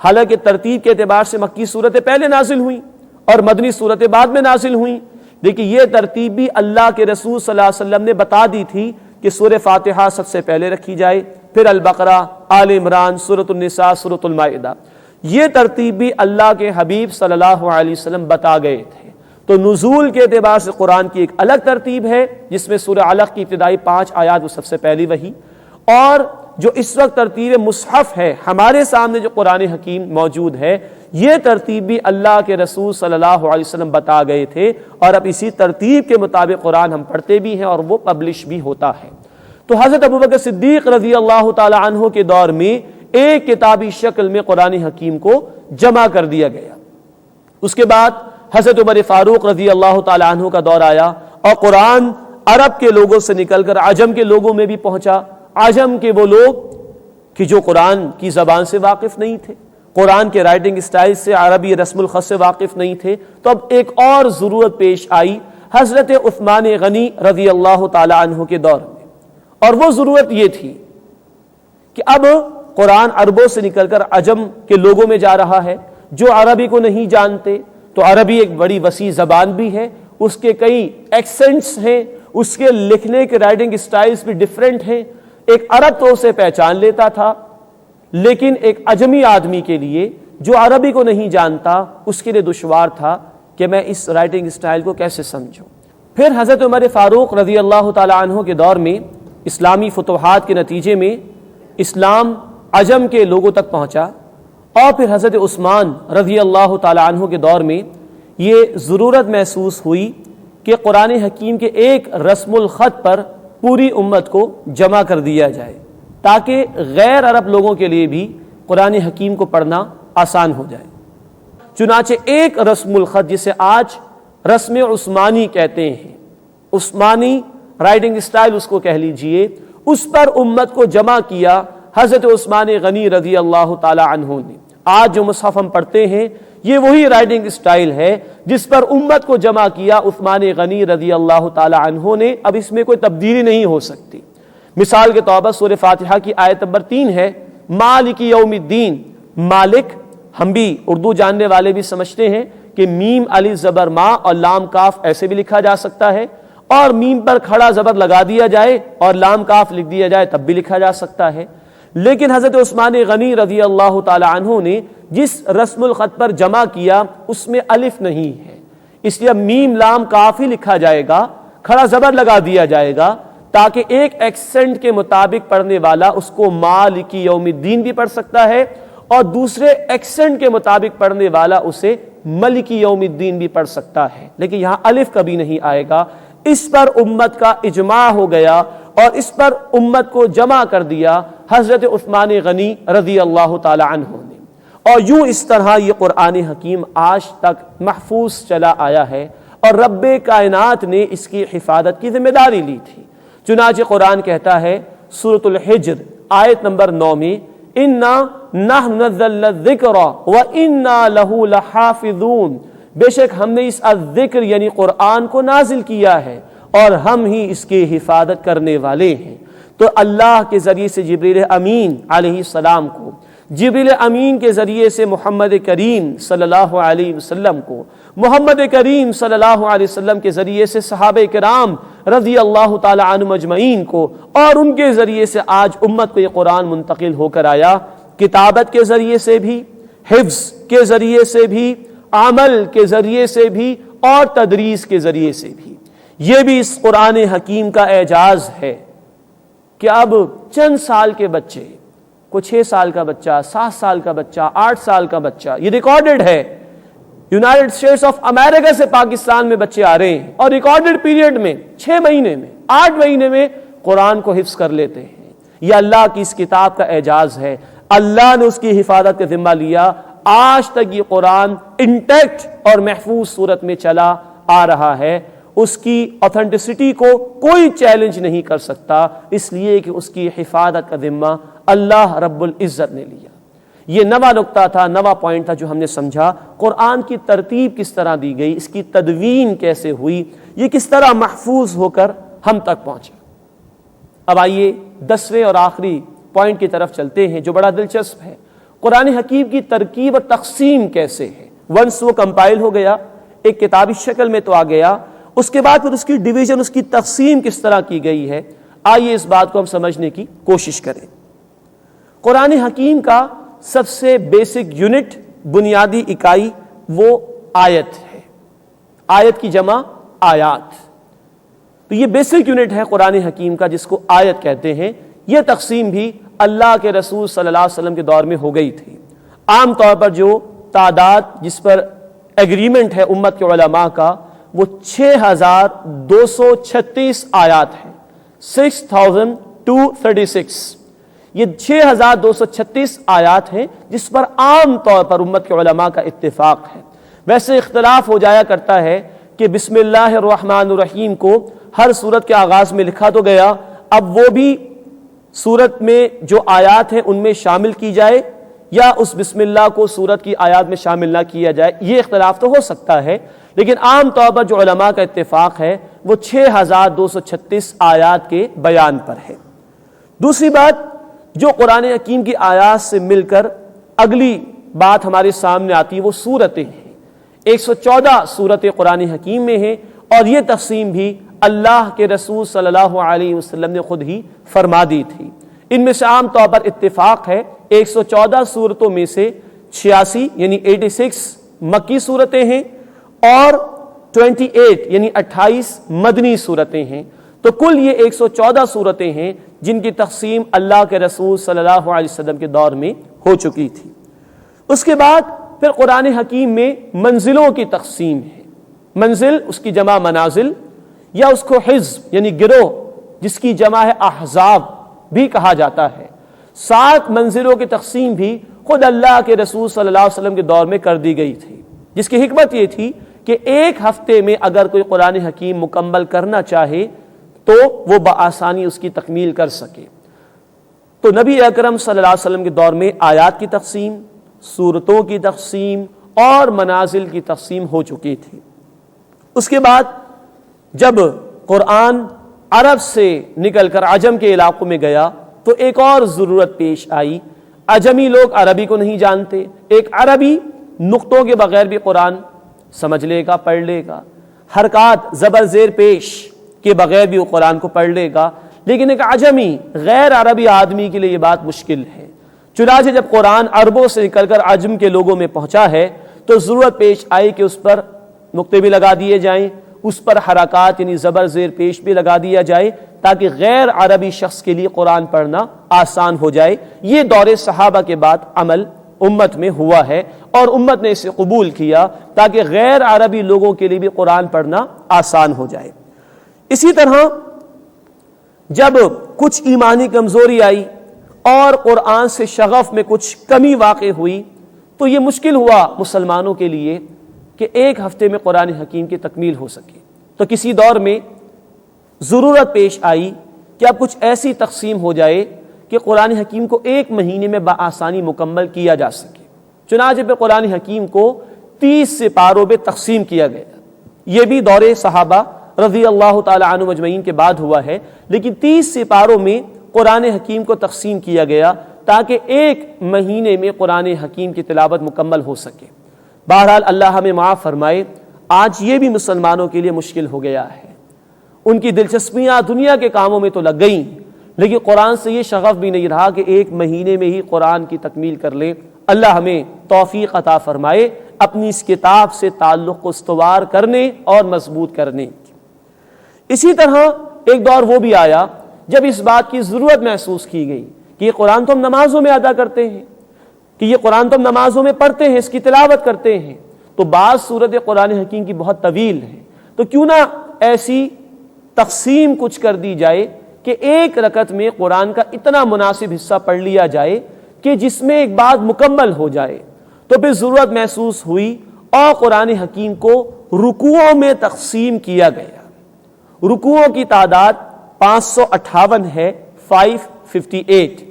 حالانکہ ترتیب کے اعتبار سے مکی صورتیں پہلے نازل ہوئیں اور مدنی صورتیں بعد میں نازل ہوئیں، لیکن یہ ترتیب بھی اللہ کے رسول صلی اللہ علیہ وسلم نے بتا دی تھی کہ سورہ فاتحہ سب سے پہلے رکھی جائے، پھر البقرہ، آل عمران، سورۃ النساء، سورۃ المائدہ۔ یہ ترتیب بھی اللہ کے حبیب صلی اللہ علیہ وسلم بتا گئے تھے۔ تو نزول کے اعتبار سے قرآن کی ایک الگ ترتیب ہے، جس میں سورہ علق کی ابتدائی 5 آیات وہ سب سے پہلی وحی، اور جو اس وقت ترتیب مصحف ہے ہمارے سامنے جو قرآن حکیم موجود ہے، یہ ترتیب بھی اللہ کے رسول صلی اللہ علیہ وسلم بتا گئے تھے، اور اب اسی ترتیب کے مطابق قرآن ہم پڑھتے بھی ہیں اور وہ پبلش بھی ہوتا ہے۔ تو حضرت ابوبکر صدیق رضی اللہ تعالی عنہ کے دور میں ایک کتابی شکل میں قرآن حکیم کو جمع کر دیا گیا۔ اس کے بعد حضرت عمر فاروق رضی اللہ تعالی عنہ کا دور آیا، اور قرآن عرب کے لوگوں سے نکل کر عجم کے لوگوں میں بھی پہنچا۔ عجم کے وہ لوگ کہ جو قرآن کی زبان سے واقف نہیں تھے، قرآن کے رائٹنگ سٹائل سے، عربی رسم الخط سے واقف نہیں تھے، تو اب ایک اور ضرورت پیش آئی حضرت عثمان غنی رضی اللہ تعالی عنہ کے دور میں، اور وہ ضرورت یہ تھی کہ اب قرآن عربوں سے نکل کر عجم کے لوگوں میں جا رہا ہے جو عربی کو نہیں جانتے۔ تو عربی ایک بڑی وسیع زبان بھی ہے، اس کے کئی ایکسنٹس ہیں، اس کے لکھنے کے رائٹنگ سٹائلز بھی ڈیفرنٹ ہیں۔ ایک عرب تو اسے پہچان لیتا تھا، لیکن ایک عجمی آدمی کے لیے جو عربی کو نہیں جانتا، اس کے لیے دشوار تھا کہ میں اس رائٹنگ سٹائل کو کیسے سمجھوں۔ پھر حضرت عمر فاروق رضی اللہ تعالی عنہ کے دور میں اسلامی فتوحات کے نتیجے میں اسلام عجم کے لوگوں تک پہنچا، اور پھر حضرت عثمان رضی اللہ تعالی عنہ کے دور میں یہ ضرورت محسوس ہوئی کہ قرآن حکیم کے ایک رسم الخط پر پوری امت کو جمع کر دیا جائے، تاکہ غیر عرب لوگوں کے لیے بھی قرآن حکیم کو پڑھنا آسان ہو جائے۔ چنانچہ ایک رسم الخط جسے آج رسم عثمانی کہتے ہیں، عثمانی رائٹنگ سٹائل اس کو کہہ لیجئے، اس پر امت کو جمع کیا حضرت عثمان غنی رضی اللہ تعالی عنہ نے۔ آج جو مصحف ہم پڑھتے ہیں یہ وہی رائٹنگ سٹائل ہے جس پر امت کو جمع کیا عثمان غنی رضی اللہ تعالی عنہ نے۔ اب اس میں کوئی تبدیلی نہیں ہو سکتی۔ مثال کے طور پر سورہ فاتحہ کی آیت نمبر 3 ہے، مالک یوم الدین۔ مالک، ہم بھی اردو جاننے والے بھی سمجھتے ہیں کہ میم الف زبر ما اور لام کاف ایسے بھی لکھا جا سکتا ہے، اور میم پر کھڑا زبر لگا دیا جائے اور لام کاف لکھ دیا جائے تب بھی لکھا جا سکتا ہے۔ لیکن حضرت عثمان غنی رضی اللہ تعالی عنہ نے جس رسم الخط پر جمع کیا اس میں الف نہیں ہے، اس لیے میم لام کاف ہی لکھا جائے گا، کھڑا زبر لگا دیا جائے گا، تاکہ ایک ایکسنٹ کے مطابق پڑھنے والا اس کو مالک یوم الدین بھی پڑھ سکتا ہے، اور دوسرے ایکسنٹ کے مطابق پڑھنے والا اسے ملک یوم الدین بھی پڑھ سکتا ہے۔ لیکن یہاں الف کبھی نہیں آئے گا۔ اس پر امت کا اجماع ہو گیا، اور اس پر امت کو جمع کر دیا حضرت عثمان غنی رضی اللہ تعالی عنہ نے، اور یوں اس طرح یہ قرآن حکیم آج تک محفوظ چلا آیا ہے، اور رب کائنات نے اس کی حفاظت کی ذمہ داری لی تھی۔ چنانچہ قرآن کہتا ہے سورۃ الحجر آیت نمبر 9 میں، اِنَّا نَحْنُ نَزَّلْنَا الذِّكْرَ وَإِنَّا لَهُ لَحَافِظُونَ، بے شک ہم نے اس الذکر یعنی قرآن کو نازل کیا ہے اور ہم ہی اس کی حفاظت کرنے والے ہیں۔ تو اللہ کے ذریعے سے جبریل امین علیہ السلام کو، جبریل امین کے ذریعے سے محمد کریم صلی اللہ علیہ وسلم کو، محمد کریم صلی اللہ علیہ وسلم کے ذریعے سے صحابہ کرام رضی اللہ تعالی عنہم اجمعین کو، اور ان کے ذریعے سے آج امت کو یہ قرآن منتقل ہو کر آیا، کتابت کے ذریعے سے بھی، حفظ کے ذریعے سے بھی، عمل کے ذریعے سے بھی، اور تدریس کے ذریعے سے بھی۔ یہ بھی اس قرآن حکیم کا اعجاز ہے کہ اب چند سال کے بچے، کوئی 6 سال کا بچہ، 7 سال کا بچہ، 8 سال کا بچہ، یہ ریکارڈڈ ہے، یونائٹڈ اسٹیٹس آف امریکہ سے پاکستان میں بچے آ رہے ہیں اور ریکارڈڈ پیریڈ میں 6 مہینے میں 8 مہینے میں قرآن کو حفظ کر لیتے ہیں۔ یہ اللہ کی اس کتاب کا اعجاز ہے، اللہ نے اس کی حفاظت کا ذمہ لیا، آج تک یہ قرآن انٹیکٹ اور محفوظ صورت میں چلا آ رہا ہے، اس کی اوتھینٹسٹی کو کوئی چیلنج نہیں کر سکتا، اس لیے کہ اس کی حفاظت کا ذمہ اللہ رب العزت نے لیا۔ یہ نواں نقطہ تھا، نواں پوائنٹ تھا جو ہم نے سمجھا، قرآن کی ترتیب کس طرح دی گئی، اس کی تدوین کیسے ہوئی، یہ کس طرح محفوظ ہو کر ہم تک پہنچا۔ اب آئیے 10ویں اور آخری پوائنٹ کی طرف چلتے ہیں جو بڑا دلچسپ ہے، قرآن حکیم کی ترکیب اور تقسیم کیسے ہے۔ ونس وہ کمپائل ہو گیا، ایک کتابی شکل میں تو آ گیا، اس کے بعد پھر اس کی ڈویژن، اس کی تقسیم کس طرح کی گئی ہے، آئیے اس بات کو ہم سمجھنے کی کوشش کریں۔ قرآن حکیم کا سب سے بیسک یونٹ، بنیادی اکائی وہ آیت ہے، آیت کی جمع آیات، تو یہ بیسک یونٹ ہے قرآن حکیم کا جس کو آیت کہتے ہیں۔ یہ تقسیم بھی اللہ کے رسول صلی اللہ علیہ وسلم کے دور میں ہو گئی تھی۔ عام طور پر جو تعداد جس پر ایگریمنٹ ہے امت کے علماء کا وہ 6236 آیات ہیں، 6236، یہ 6236 آیات ہیں جس پر عام طور پر امت کے علماء کا اتفاق ہے۔ ویسے اختلاف ہو جایا کرتا ہے کہ بسم اللہ الرحمن الرحیم کو ہر سورت کے آغاز میں لکھا تو گیا، اب وہ بھی سورت میں جو آیات ہیں ان میں شامل کی جائے یا اس بسم اللہ کو سورت کی آیات میں شامل نہ کیا جائے، یہ اختلاف تو ہو سکتا ہے، لیکن عام طور پر جو علماء کا اتفاق ہے وہ 6236 آیات کے بیان پر ہے۔ دوسری بات، جو قرآن حکیم کی آیات سے مل کر اگلی بات ہمارے سامنے آتی ہے وہ سورتیں ہیں۔ 114 سورتیں قرآن حکیم میں ہیں اور یہ تقسیم بھی اللہ کے رسول صلی اللہ علیہ وسلم نے خود ہی فرما دی تھی۔ ان میں سے عام طور پر اتفاق ہے 114 سورتوں میں سے 86 یعنی 86 مکی صورتیں ہیں اور 28 یعنی 28 مدنی صورتیں ہیں، تو کل یہ 114 صورتیں ہیں جن کی تقسیم اللہ کے رسول صلی اللہ علیہ وسلم کے دور میں ہو چکی تھی۔ اس کے بعد پھر قرآن حکیم میں منزلوں کی تقسیم ہے۔ منزل اس کی جمع منازل یا اس کو حزب یعنی گروہ جس کی جمع ہے احزاب بھی کہا جاتا ہے۔ 7 منزلوں کی تقسیم بھی خود اللہ کے رسول صلی اللہ علیہ وسلم کے دور میں کر دی گئی تھی، جس کی حکمت یہ تھی کہ ایک ہفتے میں اگر کوئی قرآن حکیم مکمل کرنا چاہے تو وہ بآسانی اس کی تکمیل کر سکے۔ تو نبی اکرم صلی اللہ علیہ وسلم کے دور میں آیات کی تقسیم، سورتوں کی تقسیم اور منازل کی تقسیم ہو چکی تھی۔ اس کے بعد جب قرآن عرب سے نکل کر عجم کے علاقوں میں گیا تو ایک اور ضرورت پیش آئی، عجمی لوگ عربی کو نہیں جانتے، ایک عربی نقطوں کے بغیر بھی قرآن سمجھ لے گا، پڑھ لے گا، حرکات زبر زیر پیش کے بغیر بھی وہ قرآن کو پڑھ لے گا، لیکن ایک عجمی غیر عربی آدمی کے لیے یہ بات مشکل ہے۔ چنانچہ جب قرآن عربوں سے نکل کر عجم کے لوگوں میں پہنچا ہے تو ضرورت پیش آئی کہ اس پر نقطے بھی لگا دیے جائیں، اس پر حرکات یعنی زبر زیر پیش بھی لگا دیا جائے تاکہ غیر عربی شخص کے لیے قرآن پڑھنا آسان ہو جائے۔ یہ دور صحابہ کے بعد عمل امت میں ہوا ہے اور امت نے اسے قبول کیا تاکہ غیر عربی لوگوں کے لیے بھی قرآن پڑھنا آسان ہو جائے۔ اسی طرح جب کچھ ایمانی کمزوری آئی اور قرآن سے شغف میں کچھ کمی واقع ہوئی تو یہ مشکل ہوا مسلمانوں کے لیے کہ ایک ہفتے میں قرآن حکیم کی تکمیل ہو سکے، تو کسی دور میں ضرورت پیش آئی کہ اب کچھ ایسی تقسیم ہو جائے کہ قرآن حکیم کو 1 مہینے میں بآسانی مکمل کیا جا سکے۔ چنانچہ پہ قرآن حکیم کو 30 سپاروں میں تقسیم کیا گیا۔ یہ بھی دور صحابہ رضی اللہ تعالی عنہ مجمعین کے بعد ہوا ہے، لیکن 30 سپاروں میں قرآن حکیم کو تقسیم کیا گیا تاکہ 1 مہینے میں قرآن حکیم کی تلاوت مکمل ہو سکے۔ بہرحال اللہ ہمیں معاف فرمائے، آج یہ بھی مسلمانوں کے لیے مشکل ہو گیا ہے۔ ان کی دلچسپیاں دنیا کے کاموں میں تو لگ گئیں، لیکن قرآن سے یہ شغف بھی نہیں رہا کہ 1 مہینے میں ہی قرآن کی تکمیل کر لیں۔ اللہ ہمیں توفیق عطا فرمائے، اپنی اس کتاب سے تعلق کو استوار کرنے اور مضبوط کرنے کی۔ اسی طرح ایک دور وہ بھی آیا جب اس بات کی ضرورت محسوس کی گئی کہ یہ قرآن تو ہم نمازوں میں ادا کرتے ہیں، کہ یہ قرآن تو ہم نمازوں میں پڑھتے ہیں، اس کی تلاوت کرتے ہیں، تو بعض صورت قرآن حکیم کی بہت طویل ہے، تو کیوں نہ ایسی تقسیم کچھ کر دی جائے کہ ایک رکعت میں قرآن کا اتنا مناسب حصہ پڑھ لیا جائے کہ جس میں ایک بات مکمل ہو جائے۔ تو پھر ضرورت محسوس ہوئی اور قرآن حکیم کو رکوعوں میں تقسیم کیا گیا۔ رکوعوں کی تعداد 558 ہے، 558۔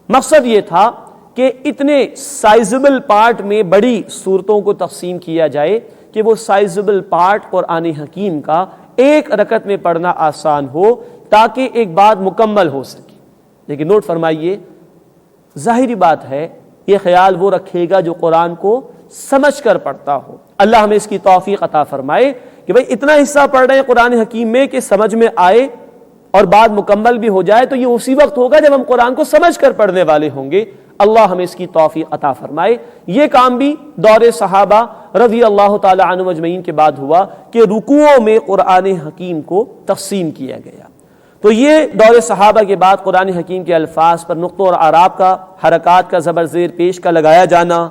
مقصد یہ تھا کہ اتنے سائزبل پارٹ میں بڑی صورتوں کو تقسیم کیا جائے کہ وہ سائزبل پارٹ قرآن حکیم کا ایک رکعت میں پڑھنا آسان ہو تاکہ ایک بات مکمل ہو سکے۔ لیکن نوٹ فرمائیے، ظاہری بات ہے یہ خیال وہ رکھے گا جو قرآن کو سمجھ کر پڑھتا ہو۔ اللہ ہمیں اس کی توفیق عطا فرمائے کہ بھئی اتنا حصہ پڑھ رہے ہیں قرآن حکیم میں کہ سمجھ میں آئے اور بات مکمل بھی ہو جائے، تو یہ اسی وقت ہوگا جب ہم قرآن کو سمجھ کر پڑھنے والے ہوں گے۔ اللہ ہمیں اس کی توفیق عطا فرمائے۔ یہ کام بھی دور صحابہ رضی اللہ تعالی عنہم اجمعین کے بعد ہوا کہ رکوعوں میں قرآن حکیم کو تقسیم کیا گیا۔ تو یہ دور صحابہ کے بعد قرآن حکیم کے الفاظ پر نقطوں اور اعراب کا، حرکات کا، زبر زیر پیش کا لگایا جانا،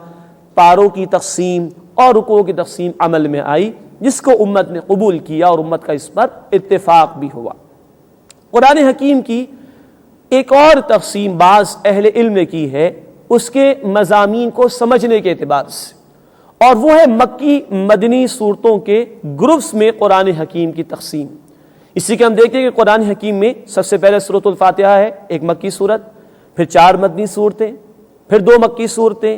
پاروں کی تقسیم اور رکوعوں کی تقسیم عمل میں آئی، جس کو امت نے قبول کیا اور امت کا اس پر اتفاق بھی ہوا۔ قرآن حکیم کی ایک اور تقسیم بعض اہل علم نے کی ہے اس کے مضامین کو سمجھنے کے اعتبار سے، اور وہ ہے مکی مدنی صورتوں کے گروپس میں قرآن حکیم کی تقسیم۔ اسی کے ہم دیکھیں کہ قرآن حکیم میں سب سے پہلے سورۃ الفاتحہ ہے، ایک مکی صورت، پھر 4 مدنی صورتیں، پھر 2 مکی صورتیں،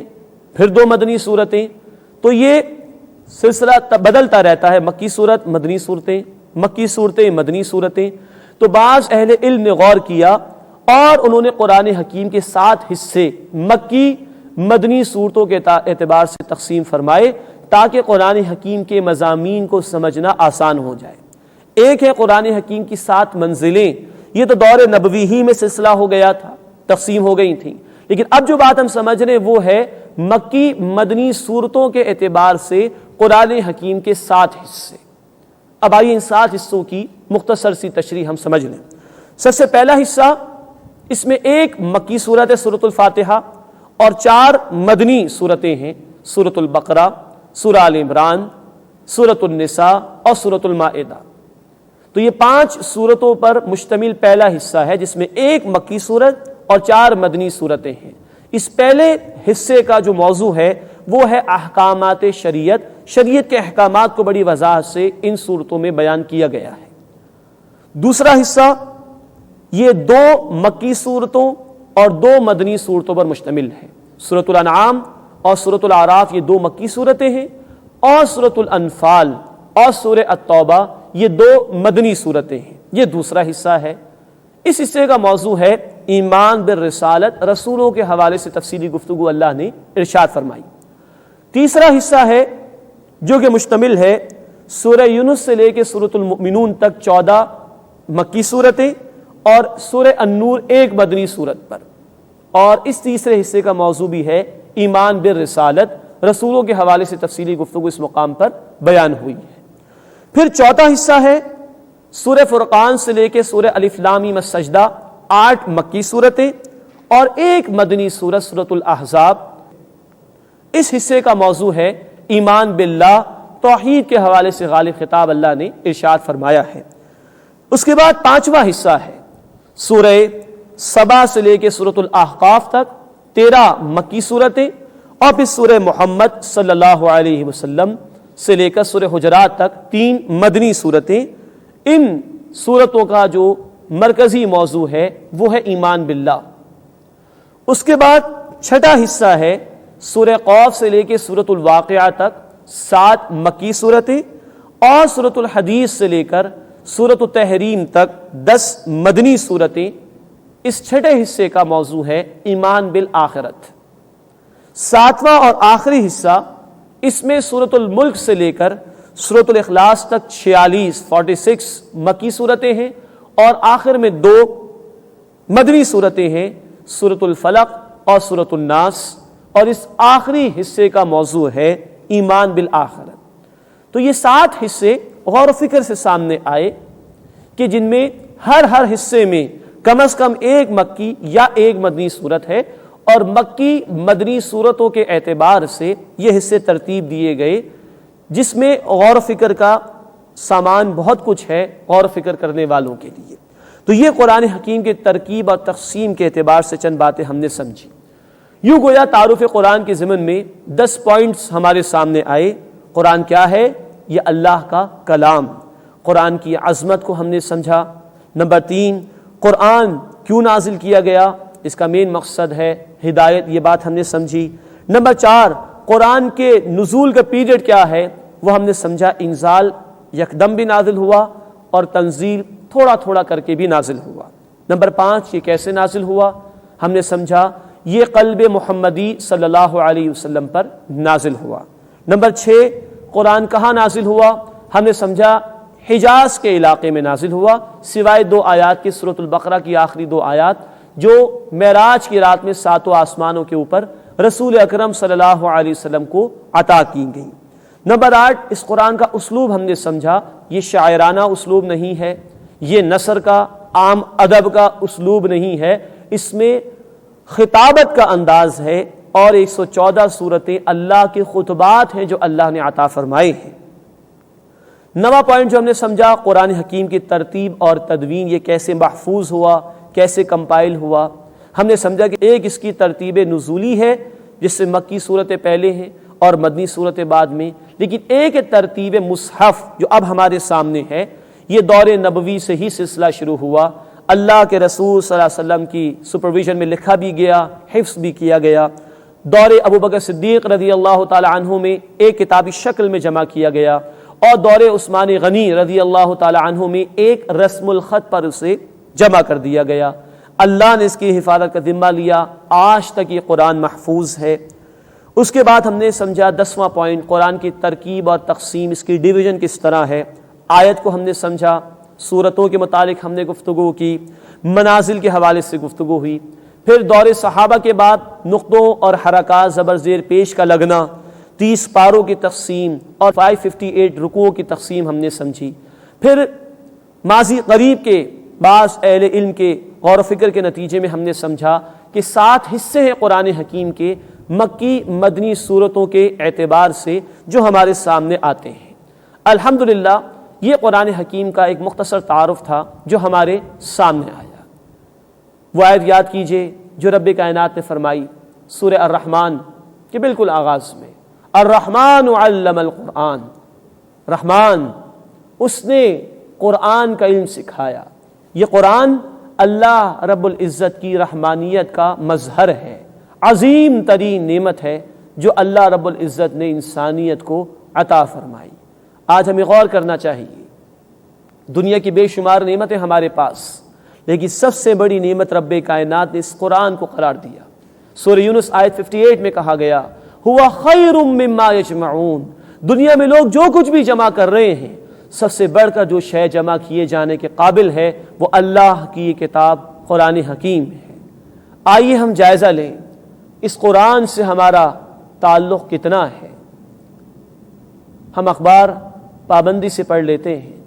پھر 2 مدنی صورتیں، تو یہ سلسلہ بدلتا رہتا ہے، مکی صورت مدنی صورتیں، مکی صورتیں مدنی صورتیں۔ تو بعض اہل علم نے غور کیا اور انہوں نے قرآن حکیم کے 7 حصے مکی مدنی صورتوں کے اعتبار سے تقسیم فرمائے تاکہ قرآن حکیم کے مضامین کو سمجھنا آسان ہو جائے۔ ایک ہے قرآن حکیم کی 7 منزلیں، یہ تو دور نبوی ہی میں سلسلہ ہو گیا تھا، تقسیم ہو گئی تھیں، لیکن اب جو بات ہم سمجھ رہے ہیں وہ ہے مکی مدنی صورتوں کے اعتبار سے قرآن حکیم کے 7 حصے۔ اب آئیے ان 7 حصوں کی مختصر سی تشریح ہم سمجھ لیں۔ سب سے پہلا حصہ، اس میں ایک مکی صورت ہے سورۃ الفاتحہ اور 4 مدنی صورتیں ہیں، سورۃ البقرہ، سورہ آل عمران، سورۃ النساء اور سورۃ المائدہ۔ تو یہ 5 صورتوں پر مشتمل پہلا حصہ ہے جس میں ایک مکی صورت اور 4 مدنی صورتیں ہیں۔ اس پہلے حصے کا جو موضوع ہے وہ ہے احکامات شریعت، شریعت کے احکامات کو بڑی وضاحت سے ان صورتوں میں بیان کیا گیا ہے۔ دوسرا حصہ یہ 2 مکی صورتوں اور 2 مدنی صورتوں پر مشتمل ہے، سورۃ الانعام اور سورۃ الاعراف یہ 2 مکی صورتیں ہیں، اور سورۃ الانفال اور سورہ التوبہ یہ 2 مدنی صورتیں ہیں۔ یہ دوسرا حصہ ہے۔ اس حصے کا موضوع ہے ایمان بالرسالت، رسولوں کے حوالے سے تفصیلی گفتگو اللہ نے ارشاد فرمائی۔ تیسرا حصہ ہے جو کہ مشتمل ہے سورہ یونس سے لے کے سورۃ المؤمنون تک 14 مکی صورتیں اور سورہ النور 1 مدنی صورت پر، اور اس تیسرے حصے کا موضوع بھی ہے ایمان بالرسالت، رسولوں کے حوالے سے تفصیلی گفتگو اس مقام پر بیان ہوئی ہے۔ پھر چوتھا حصہ ہے سورہ فرقان سے لے کے سورہ الف لام میم السجدہ، 8 مکی صورتیں اور 1 مدنی صورت سورۃ الاحزاب۔ اس حصے کا موضوع ہے ایمان باللہ، توحید کے حوالے سے غالب خطاب اللہ نے ارشاد فرمایا ہے۔ اس کے بعد 5واں حصہ ہے سورہ سبا سے لے کے سورۃ الاحقاف تک، 13 مکی صورتیں، اور پھر سورہ محمد صلی اللہ علیہ وسلم سے لے کر سورہ حجرات تک 3 مدنی صورتیں۔ ان صورتوں کا جو مرکزی موضوع ہے وہ ہے ایمان باللہ۔ اس کے بعد 6واں حصہ ہے سورہ قوف سے لے کے سورۃ الواقعہ تک 7 مکی صورتیں، اور سورۃ الحدیث سے لے کر سورۃ التحریم تک 10 مدنی صورتیں۔ اس 6ٹھے حصے کا موضوع ہے ایمان بالآخرت۔ 7واں اور آخری حصہ، اس میں سورۃ الملک سے لے کر سورۃ الاخلاص تک 46 مکی صورتیں ہیں، اور آخر میں 2 مدنی صورتیں ہیں، سورۃ الفلق اور سورۃ الناس، اور اس آخری حصے کا موضوع ہے ایمان بالآخرت۔ تو یہ 7 حصے غور و فکر سے سامنے آئے کہ جن میں ہر حصے میں کم از کم ایک مکی یا ایک مدنی صورت ہے، اور مکی مدنی صورتوں کے اعتبار سے یہ حصے ترتیب دیے گئے جس میں غور و فکر کا سامان بہت کچھ ہے غور و فکر کرنے والوں کے لیے۔ تو یہ قرآن حکیم کے ترکیب اور تقسیم کے اعتبار سے چند باتیں ہم نے سمجھی۔ یوں گویا تعارف قرآن کے ضمن میں 10 پوائنٹس ہمارے سامنے آئے۔ قرآن کیا ہے؟ یہ اللہ کا کلام۔ قرآن کی عظمت کو ہم نے سمجھا۔ نمبر 3، قرآن کیوں نازل کیا گیا، اس کا مین مقصد ہے ہدایت، یہ بات ہم نے سمجھی۔ نمبر 4، قرآن کے نزول کا پیریڈ کیا ہے، وہ ہم نے سمجھا۔ انزال یکدم بھی نازل ہوا اور تنزیل تھوڑا تھوڑا کر کے بھی نازل ہوا۔ نمبر 5، یہ کیسے نازل ہوا، ہم نے سمجھا یہ قلب محمدی صلی اللہ علیہ وسلم پر نازل ہوا۔ نمبر 6، قرآن کہاں نازل ہوا، ہم نے سمجھا حجاز کے علاقے میں نازل ہوا، سوائے 2 آیات کی، سورۃ البقرہ کی آخری 2 آیات جو معراج کی رات میں 7 آسمانوں کے اوپر رسول اکرم صلی اللہ علیہ وسلم کو عطا کی گئی۔ نمبر 8، اس قرآن کا اسلوب ہم نے سمجھا، یہ شاعرانہ اسلوب نہیں ہے، یہ نثر کا عام ادب کا اسلوب نہیں ہے، اس میں خطابت کا انداز ہے، اور 114 صورتیں اللہ کے خطبات ہیں جو اللہ نے عطا فرمائے ہیں۔ نواں پوائنٹ جو ہم نے سمجھا، قرآن حکیم کی ترتیب اور تدوین، یہ کیسے محفوظ ہوا، کیسے کمپائل ہوا۔ ہم نے سمجھا کہ ایک اس کی ترتیب نزولی ہے جس سے مکی صورتیں پہلے ہیں اور مدنی صورتیں بعد میں، لیکن ایک ترتیب مصحف جو اب ہمارے سامنے ہے، یہ دور نبوی سے ہی سلسلہ شروع ہوا۔ اللہ کے رسول صلی اللہ علیہ وسلم کی سپرویژن میں لکھا بھی گیا، حفظ بھی کیا گیا۔ دور ابوبکر صدیق رضی اللہ تعالی عنہ میں ایک کتابی شکل میں جمع کیا گیا، اور دور عثمان غنی رضی اللہ تعالی عنہ میں ایک رسم الخط پر اسے جمع کر دیا گیا۔ اللہ نے اس کی حفاظت کا ذمہ لیا، آج تک یہ قرآن محفوظ ہے۔ اس کے بعد ہم نے سمجھا 10واں پوائنٹ، قرآن کی ترکیب اور تقسیم، اس کی ڈویژن کس طرح ہے۔ آیت کو ہم نے سمجھا، سورتوں کے متعلق ہم نے گفتگو کی، منازل کے حوالے سے گفتگو ہوئی، پھر دور صحابہ کے بعد نقطوں اور حرکات زبر زیر پیش کا لگنا، 30 پاروں کی تقسیم اور 558 رکوعوں کی تقسیم ہم نے سمجھی۔ پھر ماضی قریب کے بعض اہل علم کے غور و فکر کے نتیجے میں ہم نے سمجھا کہ 7 حصے ہیں قرآن حکیم کے مکی مدنی صورتوں کے اعتبار سے جو ہمارے سامنے آتے ہیں۔ الحمدللہ یہ قرآن حکیم کا ایک مختصر تعارف تھا جو ہمارے سامنے آیا۔ وہ آیت یاد کیجئے جو رب کائنات نے فرمائی سورہ الرحمن کے بالکل آغاز میں، الرحمن علم القرآن، رحمان اس نے قرآن کا علم سکھایا۔ یہ قرآن اللہ رب العزت کی رحمانیت کا مظہر ہے، عظیم ترین نعمت ہے جو اللہ رب العزت نے انسانیت کو عطا فرمائی۔ آج ہمیں غور کرنا چاہیے، دنیا کی بے شمار نعمتیں ہمارے پاس، لیکن سب سے بڑی نعمت رب کائنات نے اس قرآن کو قرار دیا۔ سورہ یونس آیت 58 میں کہا گیا ہوا خیر مما یجمعون، دنیا میں لوگ جو کچھ بھی جمع کر رہے ہیں، سب سے بڑھ کر جو شے جمع کیے جانے کے قابل ہے وہ اللہ کی کتاب قرآن حکیم ہے۔ آئیے ہم جائزہ لیں اس قرآن سے ہمارا تعلق کتنا ہے۔ ہم اخبار پابندی سے پڑھ لیتے ہیں،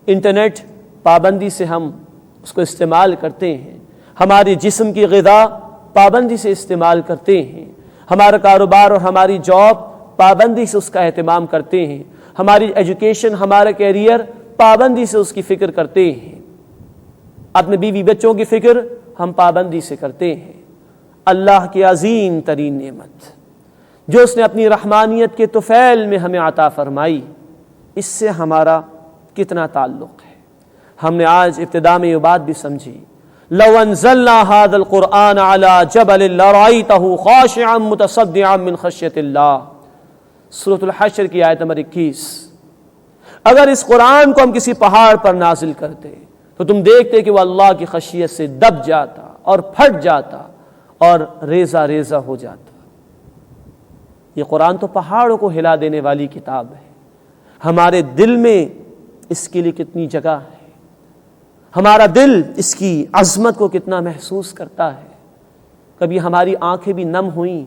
انٹرنیٹ پابندی سے ہم اس کو استعمال کرتے ہیں، ہمارے جسم کی غذا پابندی سے استعمال کرتے ہیں، ہمارا کاروبار اور ہماری جاب پابندی سے اس کا اہتمام کرتے ہیں، ہماری ایجوکیشن، ہمارا کیریئر پابندی سے اس کی فکر کرتے ہیں، اپنے بیوی بچوں کی فکر ہم پابندی سے کرتے ہیں۔ اللہ کی عظیم ترین نعمت جو اس نے اپنی رحمانیت کے طفیل میں ہمیں عطا فرمائی، اس سے ہمارا کتنا تعلق ہے۔ ہم نے آج ابتدا میں یہ بات بھی سمجھی، لو انزلنا هذا القرآن على جبل لرأيته خاشعا متصدعا من خشیۃ اللہ، سورۃ الحشر کی آیت نمبر 21۔ اگر اس قرآن کو ہم کسی پہاڑ پر نازل کرتے تو تم دیکھتے کہ وہ اللہ کی خشیت سے دب جاتا اور پھٹ جاتا اور ریزہ ریزہ ہو جاتا۔ یہ قرآن تو پہاڑوں کو ہلا دینے والی کتاب ہے۔ ہمارے دل میں اس کے لیے کتنی جگہ ہے، ہمارا دل اس کی عظمت کو کتنا محسوس کرتا ہے۔ کبھی ہماری آنکھیں بھی نم ہوئیں،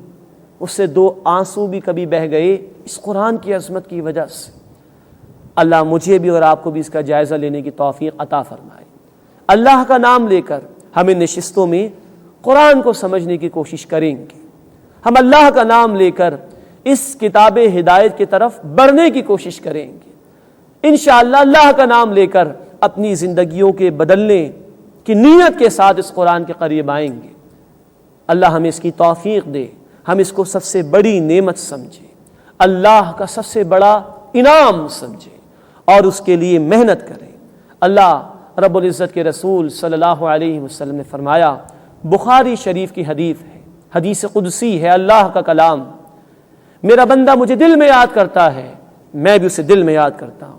اس سے 2 آنسو بھی کبھی بہہ گئے اس قرآن کی عظمت کی وجہ سے۔ اللہ مجھے بھی اور آپ کو بھی اس کا جائزہ لینے کی توفیق عطا فرمائے۔ اللہ کا نام لے کر ہم ان نشستوں میں قرآن کو سمجھنے کی کوشش کریں گے، ہم اللہ کا نام لے کر اس کتاب ہدایت کی طرف بڑھنے کی کوشش کریں گے۔ انشاءاللہ اللہ کا نام لے کر اپنی زندگیوں کے بدلنے کی نیت کے ساتھ اس قرآن کے قریب آئیں گے۔ اللہ ہمیں اس کی توفیق دے، ہم اس کو سب سے بڑی نعمت سمجھیں، اللہ کا سب سے بڑا انعام سمجھیں اور اس کے لیے محنت کریں۔ اللہ رب العزت کے رسول صلی اللہ علیہ وسلم نے فرمایا، بخاری شریف کی حدیث ہے، حدیث قدسی ہے، اللہ کا کلام، میرا بندہ مجھے دل میں یاد کرتا ہے، میں بھی اسے دل میں یاد کرتا ہوں۔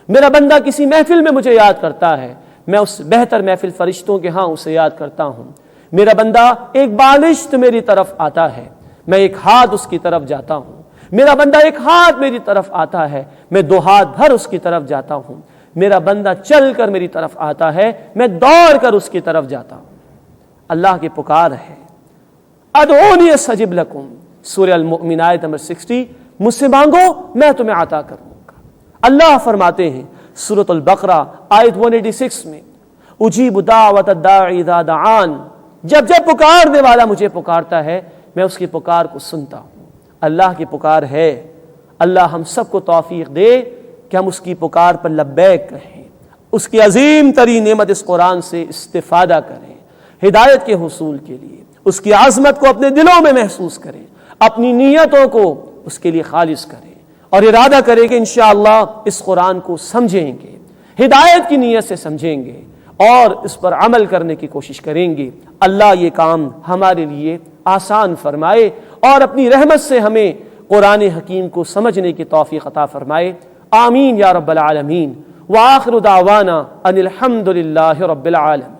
میرا بندہ کسی محفل میں مجھے یاد کرتا ہے، میں اس بہتر محفل فرشتوں کے ہاں اسے یاد کرتا ہوں۔ میرا بندہ ایک بالشت میری طرف آتا ہے، میں ایک ہاتھ اس کی طرف جاتا ہوں۔ میرا بندہ ایک ہاتھ میری طرف آتا ہے، میں دو ہاتھ بھر اس کی طرف جاتا ہوں۔ میرا بندہ چل کر میری طرف آتا ہے، میں دوڑ کر اس کی طرف جاتا ہوں۔ اللہ کی پکار ہے، ادعونی استجب لکم، سورہ المؤمن آیت نمبر 60، مجھ سے مانگو میں تمہیں عطا کروں گا۔ اللہ فرماتے ہیں سورۃ البقرہ آیت 186 میں، اجیب دعوت الداعی اذا دعان، جب جب پکارنے والا مجھے پکارتا ہے میں اس کی پکار کو سنتا ہوں۔ اللہ کی پکار ہے، اللہ ہم سب کو توفیق دے کہ ہم اس کی پکار پر لبیک کہیں، اس کی عظیم ترین نعمت اس قرآن سے استفادہ کریں، ہدایت کے حصول کے لیے اس کی عظمت کو اپنے دلوں میں محسوس کریں، اپنی نیتوں کو اس کے لیے خالص کریں اور ارادہ کریں کہ انشاءاللہ اس قرآن کو سمجھیں گے، ہدایت کی نیت سے سمجھیں گے اور اس پر عمل کرنے کی کوشش کریں گے۔ اللہ یہ کام ہمارے لیے آسان فرمائے اور اپنی رحمت سے ہمیں قرآن حکیم کو سمجھنے کی توفیق عطا فرمائے، آمین یا رب العالمین۔ وآخر دعوانا ان الحمد للہ رب العالمین۔